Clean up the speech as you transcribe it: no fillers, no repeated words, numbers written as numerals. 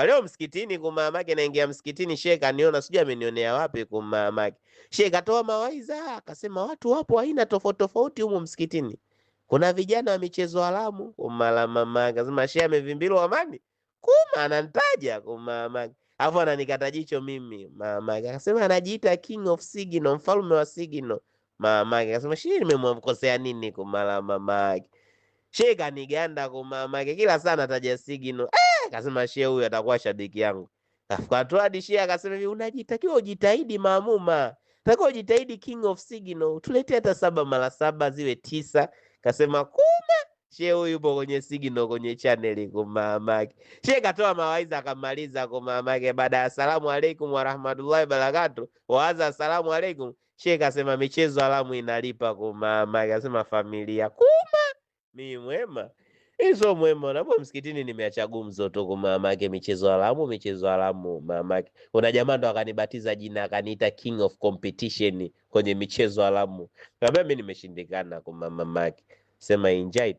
Leo msikitini kumamake, naingia msikitini, Sheikh aniona, sijui amenionea wapi kumamake. Sheikh atoa mawaidha, akasema watu wapo aina tofauti tofauti humu msikitini. Kuna vijana wa michezo haramu kumala mamake. Akasema Sheikh amevimbilwa amani. Kuma ananitaja kumamake. Alafu ananikata jicho mimi mamake. Akasema anajiita King of Signal, mfalme wa Signal. Mamake akasema Sheikh nimemkosea nini kumala mamake. Sheikh aniganda kumamake, kila saa anataja Signal. Akasema Sheikh huyu atakuwa shabiki yangu. Akatoa hadi Sheikh akasema hivi, unajitakiwa ujitahidi maamuma. Takiwa ujitahidi King of Signal. Tuletee hata 7 mara 7 ziwe 9. Kasema kuma Sheikh huyu yupo kwenye Signal kwenye channel kumamake. Sheikh katoa mawaidha akamaliza kumamake. Baada ya asalamu alaykum wa rahmatullahi barakatuh, waanza asalamu alaykum. Sheikh kasema michezo haramu inalipa kumamake. Akasema familia kuma mimi mwema. Hizo mwema na msikitini nimeacha gumzo tu kumamake, michezo haramu mamake. Kuna jamaa ndo akanibatiza jina akaniita King of Competition kwenye michezo haramu. Kama mimi nimeshindikana kumamake. Sema enjoy.